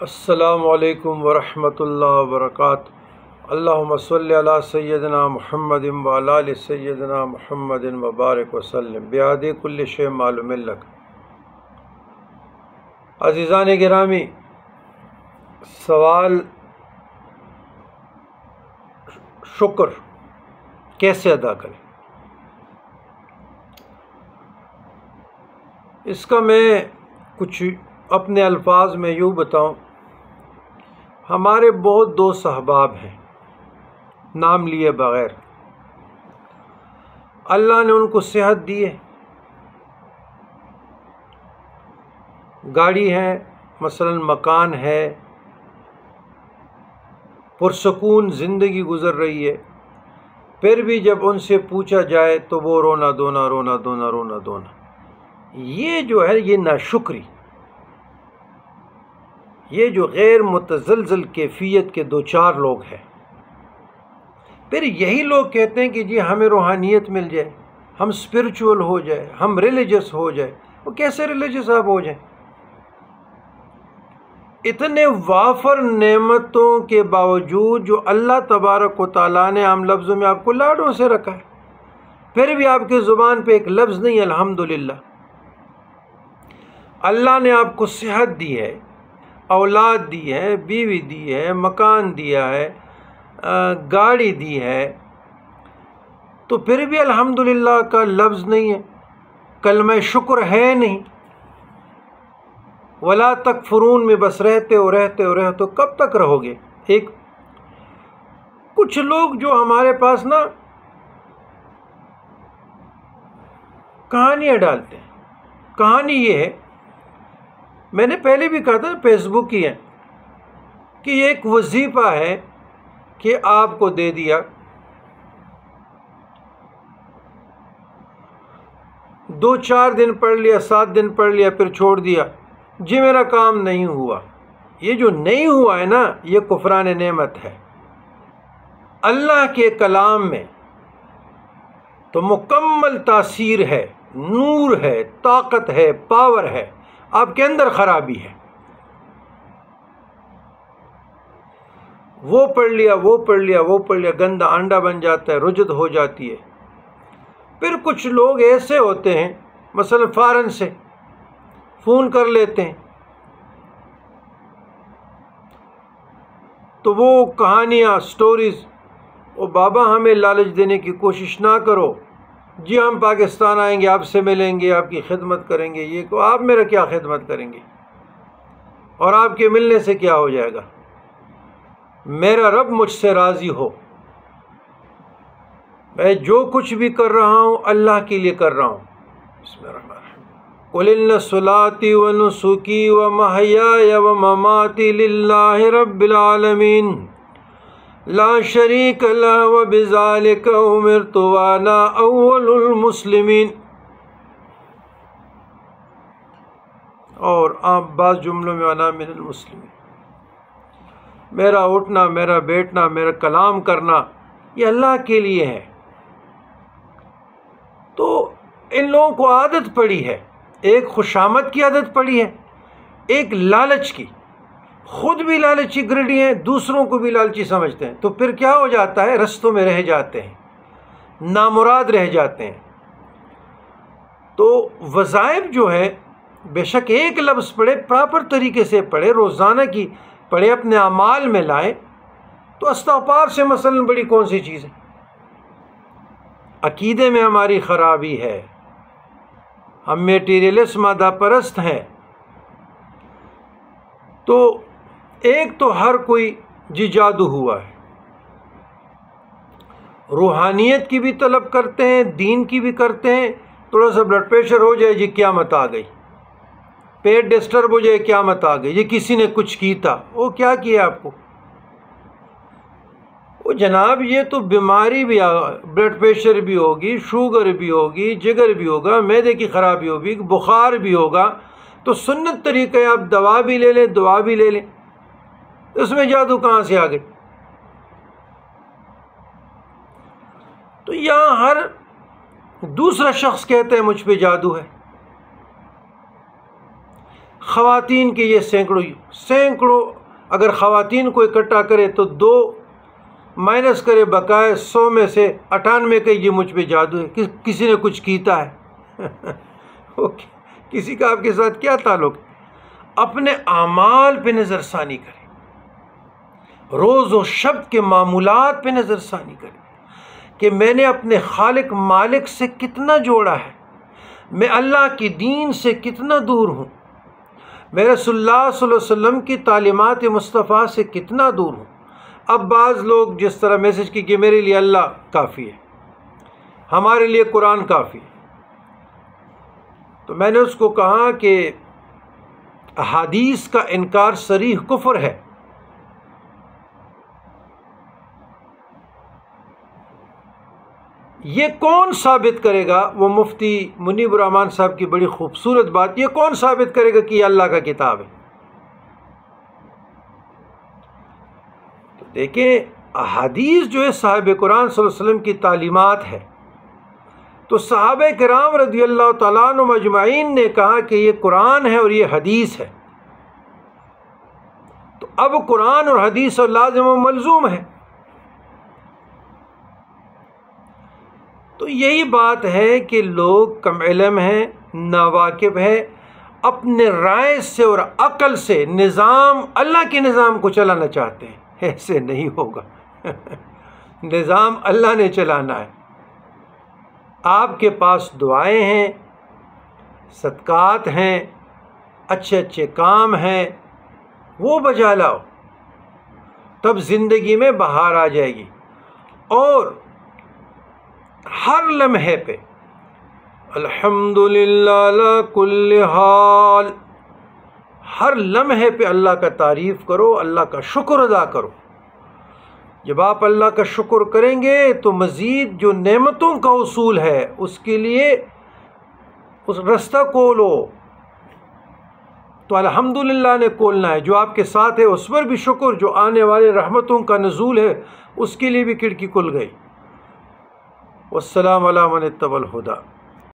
السلام علیکم ورحمۃ اللہ وبرکاتہ۔ اللہم صلی علی سیدنا محمد وعلی آل سیدنا محمد وبارک وسلم بعدد کل شیء معلوم لک۔ عزیزان گرامی، سوال شکر کیسے ادا کریں، اس کا میں کچھ اپنے الفاظ میں یوں بتاؤں۔ ہمارے بہت دوست احباب ہیں نام لیے بغیر، اللہ نے ان کو صحت دی ہے، گاڑی ہے، مثلا مکان ہے، پرسکون زندگی گزر رہی ہے، پھر بھی جب ان سے پوچھا جائے تو وہ رونا دھونا رونا دھونا رونا دھونا۔ یہ جو ہے یہ ناشکری، یہ جو غیر متزلزل کیفیت کے دو چار لوگ ہیں۔ پھر یہی لوگ کہتے ہیں کہ جی ہمیں روحانیت مل جائے، ہم اسپرچول ہو جائے، ہم ریلیجس ہو جائے۔ وہ کیسے ریلیجس آپ ہو جائیں؟ اتنے وافر نعمتوں کے باوجود جو اللہ تبارک و تعالیٰ نے عام لفظوں میں آپ کو لاڈوں سے رکھا ہے، پھر بھی آپ کی زبان پہ ایک لفظ نہیں الحمدللہ۔ اللہ نے آپ کو صحت دی ہے، اولاد دی ہے، بیوی دی ہے، مکان دیا ہے، گاڑی دی ہے، تو پھر بھی الحمدللہ کا لفظ نہیں ہے، کلمہ شکر ہے نہیں۔ ولا تکفرون میں بس رہتے ہو رہتے ہو رہتے ہو، کب تک رہو گے؟ کچھ لوگ جو ہمارے پاس نا کہانیاں ڈالتے ہیں۔ کہانی یہ ہے، میں نے پہلے بھی کہا تھا، فیس بک کی ہے، کہ یہ ایک وظیفہ ہے کہ آپ کو دے دیا، 2-4 دن پڑھ لیا، 7 دن پڑھ لیا، پھر چھوڑ دیا، جی میرا کام نہیں ہوا۔ یہ جو نہیں ہوا ہے نا، یہ کفران نعمت ہے۔ اللہ کے کلام میں تو مکمل تاثیر ہے، نور ہے، طاقت ہے، پاور ہے، آپ کے اندر خرابی ہے۔ وہ پڑھ لیا، وہ پڑھ لیا، وہ پڑھ لیا، گندا انڈا بن جاتا ہے، رجد ہو جاتی ہے۔ پھر کچھ لوگ ایسے ہوتے ہیں، مثلا فارن سے فون کر لیتے ہیں، تو وہ کہانیاں، سٹوریز، او بابا ہمیں لالچ دینے کی کوشش نہ کرو، جی ہم پاکستان آئیں گے، آپ سے ملیں گے، آپ کی خدمت کریں گے۔ یہ کو آپ میرا کیا خدمت کریں گے، اور آپ کے ملنے سے کیا ہو جائے گا؟ میرا رب مجھ سے راضی ہو، میں جو کچھ بھی کر رہا ہوں اللہ کے لیے کر رہا ہوں۔ بسم اللہ الرحمن الرحیم۔ قل ان صلاتي ونسكي ومحياي ومماتي لله رب العالمين لا شريك له وبذلك أمرت وأنا أول المسلمين۔ اور آپ بعض جملوں میں انا من المسلمین۔ میرا اٹھنا، میرا بیٹھنا، میرا کلام کرنا، یہ اللہ کے لیے ہے۔ تو ان لوگوں کو عادت پڑی ہے، ایک خوشامد کی عادت پڑی ہے، ایک لالچ کی، خود بھی لالچی گرڈی ہیں، دوسروں کو بھی لالچی سمجھتے ہیں۔ تو پھر کیا ہو جاتا ہے؟ رستوں میں رہ جاتے ہیں، نامراد رہ جاتے ہیں۔ تو وظائف جو ہے، بے شک ایک لفظ پڑھے، پراپر طریقے سے پڑھے، روزانہ کی پڑھے، اپنے اعمال میں لائیں، تو استغفار سے مثلا بڑی کون سی چیز ہے؟ عقیدے میں ہماری خرابی ہے، ہم میٹیریلسٹ، مادہ پرست ہیں۔ تو ایک تو ہر کوئی جی جادو ہوا ہے، روحانیت کی بھی طلب کرتے ہیں، دین کی بھی کرتے ہیں۔ تھوڑا سا بلڈ پریشر ہو جائے، جی قیامت آ گئی، پیٹ ڈسٹرب ہو جائے، قیامت آ گئی، یہ کسی نے کچھ کی تھا۔ وہ کیا کیا آپ کو؟ وہ جناب یہ تو بیماری بھی، بلڈ پریشر بھی ہوگی، شوگر بھی ہوگی، جگر بھی ہوگا، معدے کی خرابی ہوگی، بخار بھی ہوگا، تو سنت طریقہ ہے، آپ دوا بھی لے لیں، دعا بھی لے لیں، اس میں جادو کہاں سے آ گئی؟ تو یہاں ہر دوسرا شخص کہتا ہے مجھ پہ جادو ہے۔ خواتین کے یہ سینکڑوں اگر خواتین کو اکٹھا کرے تو 2 مائنس کرے بقائے 100 میں سے 98 کا یہ مجھ پہ جادو ہے، کسی نے کچھ کیتا ہے کسی کا آپ کے ساتھ کیا تعلق ہے؟ اپنے اعمال پہ نظر ثانی کرے، روز و شب کے معمولات پہ نظر ثانی کرے کہ میں نے اپنے خالق مالک سے کتنا جوڑا ہے، میں اللہ کی دین سے کتنا دور ہوں، میں رسول اللہ صلی اللہ علیہ وسلم کی تعلیمات مصطفیٰ سے کتنا دور ہوں۔ اب بعض لوگ جس طرح میسج کی کہ میرے لیے اللہ کافی ہے، ہمارے لیے قرآن کافی ہے، تو میں نے اس کو کہا کہ احادیث کا انکار صریح کفر ہے۔ یہ کون ثابت کرے گا؟ وہ مفتی منیب الرحمان صاحب کی بڑی خوبصورت بات، یہ کون ثابت کرے گا کہ یہ اللہ کا کتاب ہے؟ تو دیکھیں احادیث جو ہے صاحب قرآن صلی اللہ علیہ وسلم کی تعلیمات ہے، تو صحابہ کرام رضی اللہ تعالیٰ عنہم اجمعین نے کہا کہ یہ قرآن ہے اور یہ حدیث ہے، تو اب قرآن اور حدیث اور لازم و ملزوم ہے۔ تو یہی بات ہے کہ لوگ کم علم ہیں، ناواقف ہیں، اپنے رائے سے اور عقل سے نظام، اللہ کے نظام کو چلانا چاہتے ہیں۔ ایسے نہیں ہوگا نظام اللہ نے چلانا ہے۔ آپ کے پاس دعائیں ہیں، صدقات ہیں، اچھے اچھے کام ہیں، وہ بجا لاؤ، تب زندگی میں بہار آ جائے گی۔ اور ہر لمحے پہ الحمدللہ علی کل حال، ہر لمحے پہ اللہ کا تعریف کرو، اللہ کا شکر ادا کرو۔ جب آپ اللہ کا شکر کریں گے تو مزید جو نعمتوں کا حصول ہے اس کے لیے اس رستہ کھولو، تو الحمدللہ نے کھولنا ہے۔ جو آپ کے ساتھ ہے اس پر بھی شکر، جو آنے والے رحمتوں کا نزول ہے اس کے لیے بھی کھڑکی کھل گئی۔ والسلام علی من اتبع الہدی۔